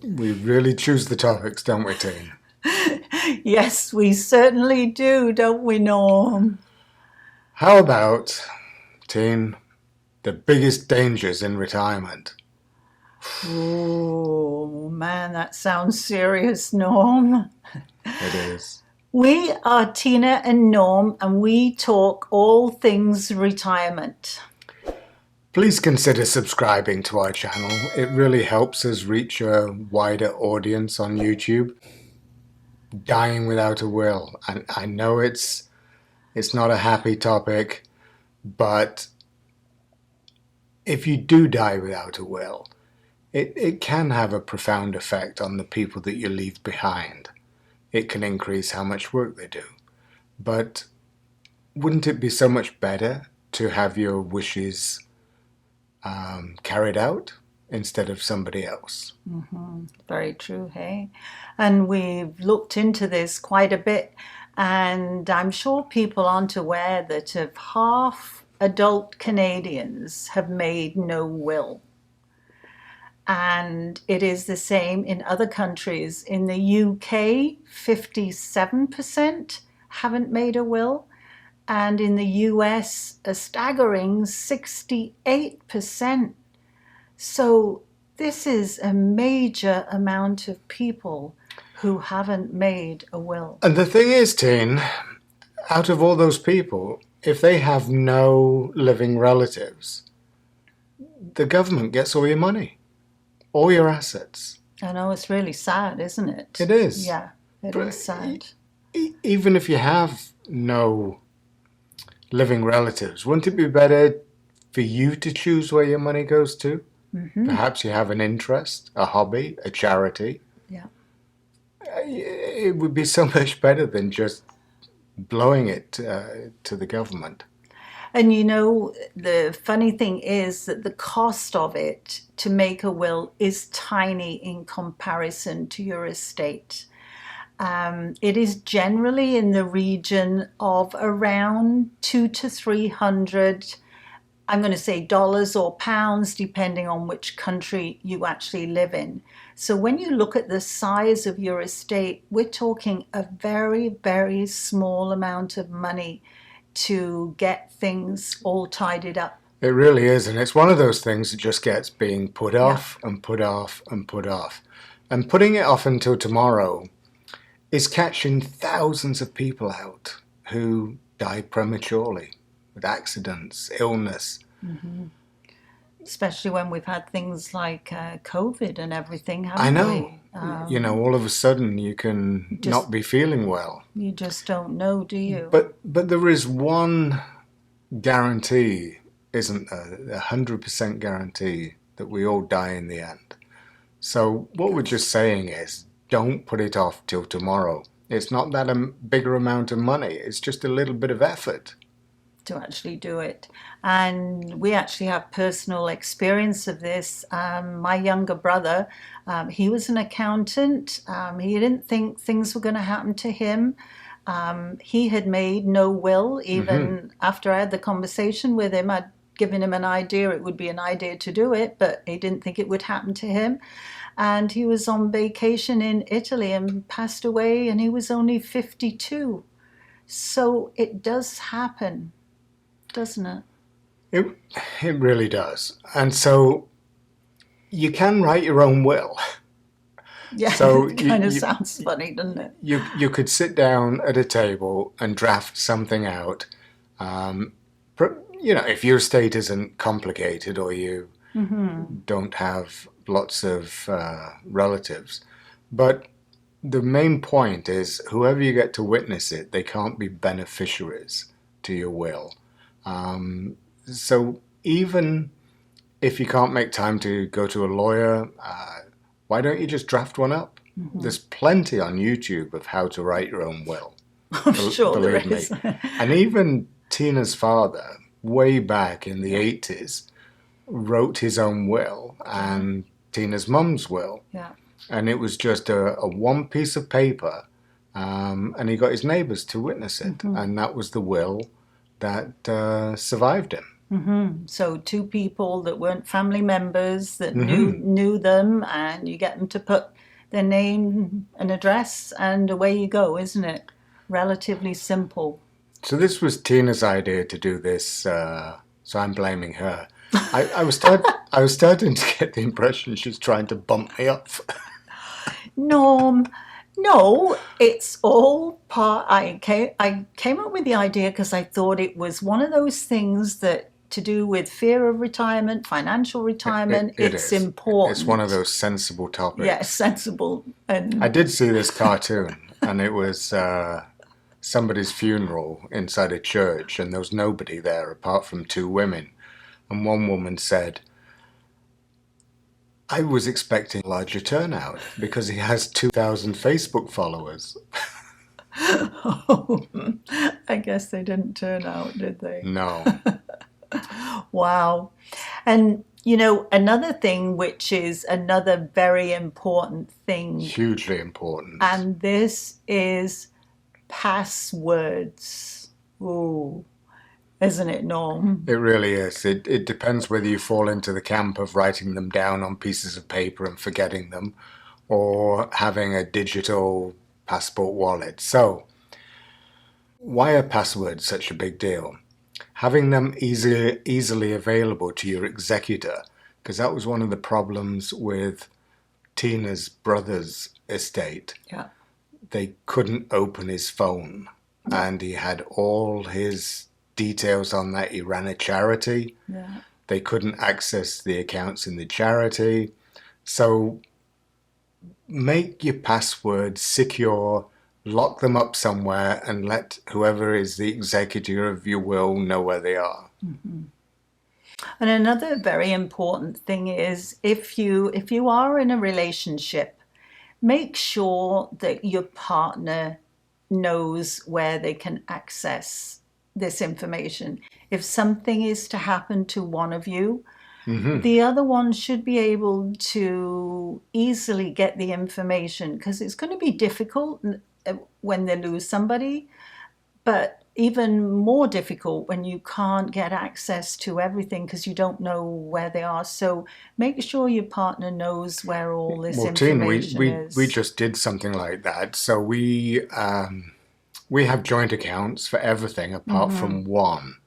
We really choose the topics, don't we, Teen? Yes, we certainly do, don't we, Norm? How about, Teen, the biggest dangers in retirement? Oh, man, that sounds serious, Norm. It is. We are Tina and Norm, and we talk all things retirement. Please consider subscribing to our channel. It really helps us reach a wider audience on YouTube. Dying without a will. And I know it's not a happy topic, but if you do die without a will, it can have a profound effect on the people that you leave behind. It can increase how much work they do. But wouldn't it be so much better to have your wishes carried out instead of somebody else? Very true, hey? And we've looked into this quite a bit, and I'm sure people aren't aware that of half adult Canadians have made no will. And it is the same in other countries. In the UK, 57% haven't made a will. And in the US, a staggering 68%. So this is a major amount of people who haven't made a will. And the thing is, Teen, out of all those people, if they have no living relatives, the government gets all your money, all your assets. I know, it's really sad, isn't it? It is. Yeah, it But is sad. Even if you have no living relatives, wouldn't it be better for you to choose where your money goes to? Perhaps you have an interest, a hobby, a charity. Yeah. It would be so much better than just blowing it to the government. And you know, the funny thing is that the cost of it to make a will is tiny in comparison to your estate. It is generally in the region of around 200 to 300, I'm going to say dollars or pounds, depending on which country you actually live in. So when you look at the size of your estate, we're talking a very, very small amount of money to get things all tidied up. It really is, and it's one of those things that just gets being put Yeah. off and put off and put off. And putting it off until tomorrow is catching thousands of people out who die prematurely with accidents, illness. Especially when we've had things like COVID and everything, I haven't know. we? All of a sudden you can Just- not be feeling well. You just don't know, do you? But there is one guarantee, isn't there? 100% guarantee that we all die in the end. So what we're just saying is, don't put it off till tomorrow. It's not that a bigger amount of money. It's just a little bit of effort. To actually do it. And we actually have personal experience of this. My younger brother, he was an accountant. He didn't think things were going to happen to him. He had made no will, even after I had the conversation with him. I'd given him an idea, it would be an idea to do it, but he didn't think it would happen to him. And he was on vacation in Italy and passed away, and he was only 52. So it does happen, doesn't it? It really does. And so you can write your own will. Yeah, So it kind of sounds funny, doesn't it? you could sit down at a table and draft something out. If your estate isn't complicated or you don't have lots of relatives. But the main point is whoever you get to witness it, they can't be beneficiaries to your will. So even if you can't make time to go to a lawyer, why don't you just draft one up? There's plenty on YouTube of how to write your own will. I'm sure there Believe me. is. And even Tina's father, way back in the 80s, wrote his own will and Tina's mum's will. Yeah. And it was just a one piece of paper, and he got his neighbours to witness it. And that was the will that survived him. So two people that weren't family members that knew Hmm. knew them, and you get them to put their name and address, and away you go, isn't it? Relatively simple. So this was Tina's idea to do this, so I'm blaming her. I was starting to get the impression she's trying to bump me off. Norm, no, it's all part. I came up with the idea because I thought it was one of those things that to do with fear of retirement, financial retirement. It It's is. It's one of important. those sensible Yeah, topics. sensible I and did see this cartoon, and it was somebody's funeral inside a church, and there was nobody there apart from two women. And one woman said, I was expecting a larger turnout because he has 2,000 Facebook followers. oh, I guess they didn't turn out, did they? No, Wow. And another thing, which is another very important thing, hugely important. and this is passwords. Ooh, isn't it, Norm? It really is. It depends whether you fall into the camp of writing them down on pieces of paper and forgetting them, or having a digital passport wallet. So, why are passwords such a big deal? Having them easily available to your executor, because that was one of the problems with Tina's brother's estate. Yeah, They couldn't open his phone, yeah, and he had all his details on that. He ran a charity. yeah. They couldn't access the accounts in the charity. So make your passwords secure, lock them up somewhere, and let whoever is the executor of your will know where they are. And another very important thing is if you are in a relationship, make sure that your partner knows where they can access this information. If something is to happen to one of you, Hmm. the other one should be able to easily get the information because it's going to be difficult when they lose somebody, but even more difficult when you can't get access to everything because you don't know where they are. So make sure your partner knows where all this Well, Teen, we, information we, we is. just did something like that. So we have joint accounts for everything apart from one.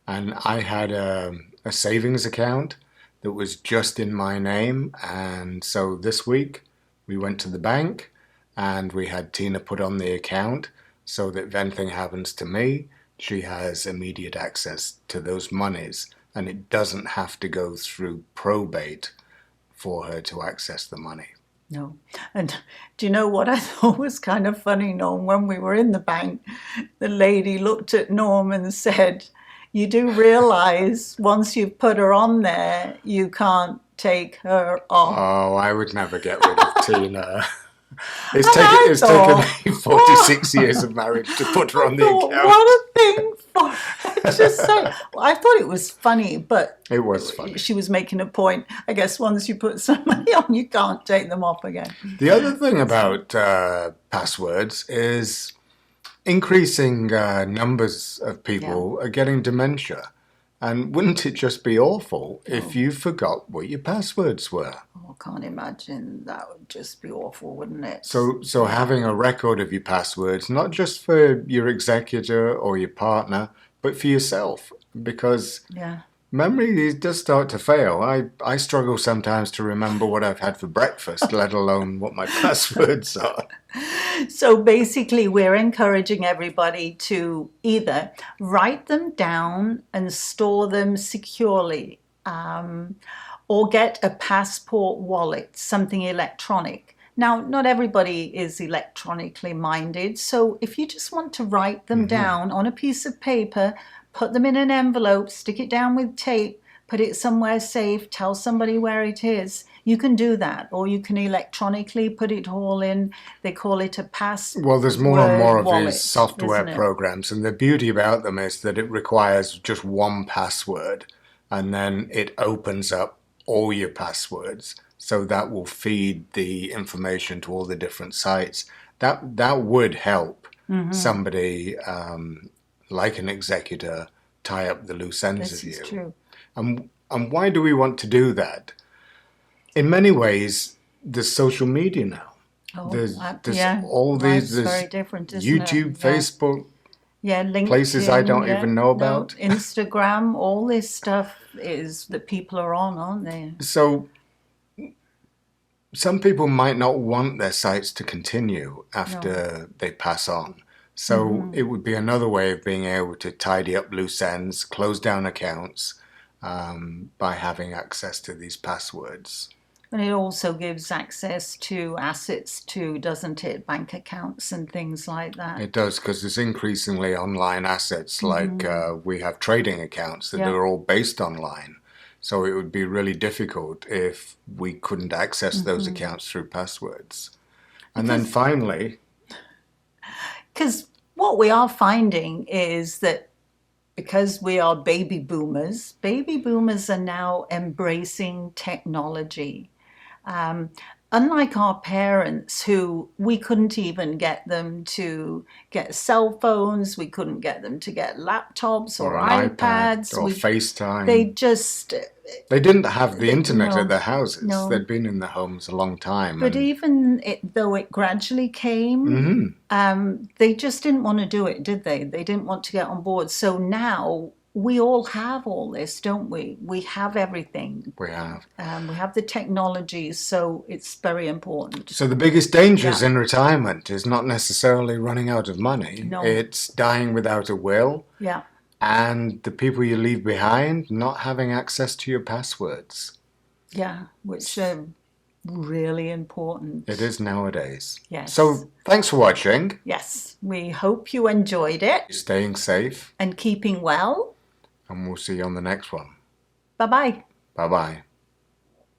And I had a savings account that was just in my name. And so this week we went to the bank and we had Tina put on the account so that if anything happens to me, she has immediate access to those monies and it doesn't have to go through probate for her to access the money. No. And do you know what I thought was kind of funny, Norm? When we were in the bank, the lady looked at Norm and said, you do realize once you've put her on there, you can't take her off. Oh, I would never get rid of Tina. And I It's taken thought, me oh, 46 years of marriage to put her I on the thought, what account. a thing for just so. Well, I thought it was funny, but It was funny. she was making a point. I guess once you put somebody on, you can't take them off again. The other thing about passwords is increasing numbers of Yeah. people are getting dementia. And wouldn't it just be awful if Oh, you forgot what your passwords were? I can't imagine. That would just be awful, wouldn't it? So Yeah. having a record of your passwords, not just for your executor or your partner, but for yourself, because Yeah. memory does start to fail. I struggle sometimes to remember what I've had for breakfast, let alone what my passwords are. So basically, we're encouraging everybody to either write them down and store them securely, or get a passport wallet, something electronic. Now, not everybody is electronically minded, so if you just want to write them Hmm. down on a piece of paper, put them in an envelope, stick it down with tape, put it somewhere safe, tell somebody where it is, you can do that. Or you can electronically put it all in, they call it a Well, there's more and more password of these wallet, software isn't it? programs, and the beauty about them is that it requires just one password, and then it opens up all your passwords. So that will feed the information to all the different sites. That would help somebody like an executor tie up the loose ends This of is you. true. And why do we want to do that? In many ways, there's social media now. Oh, There's yeah, all these, life's there's very different, isn't it? YouTube, Yeah. Facebook, Yeah, places I LinkedIn, don't yeah, even know no, about. Instagram, all this stuff is that people are on, aren't they? So some people might not want their sites to continue No. after they pass on. So Mm-hmm. it would be another way of being able to tidy up loose ends, close down accounts by having access to these passwords. And it also gives access to assets too, doesn't it? Bank accounts and things like that. It does, because there's increasingly online assets, like Mm-hmm. we have trading accounts that Yeah. are all based online. So it would be really difficult if we couldn't access those Mm-hmm. accounts through passwords. And then Because finally, what we are finding is that because we are baby boomers are now embracing technology. Um, Unlike our parents, who we couldn't even get them to get cell phones, we couldn't get them to get laptops or or an iPad iPads. or They FaceTime, just, they didn't have the internet at no, their houses. no. They'd been in their homes a long time. But And even though it gradually came, they just didn't want to do it, did they? They didn't want to get on board. So now we all have all this, don't we? We have everything. we have. We have the technology, so it's very important. So the biggest dangers Yeah. in retirement is not necessarily running out of money. No. It's dying without a will. Yeah. And the people you leave behind not having access to your passwords. Yeah. Which are really important. It is nowadays. Yes. So thanks for watching. Yes. We hope you enjoyed it. Staying safe. And keeping well. And we'll see you on the next one. Bye bye. Bye bye.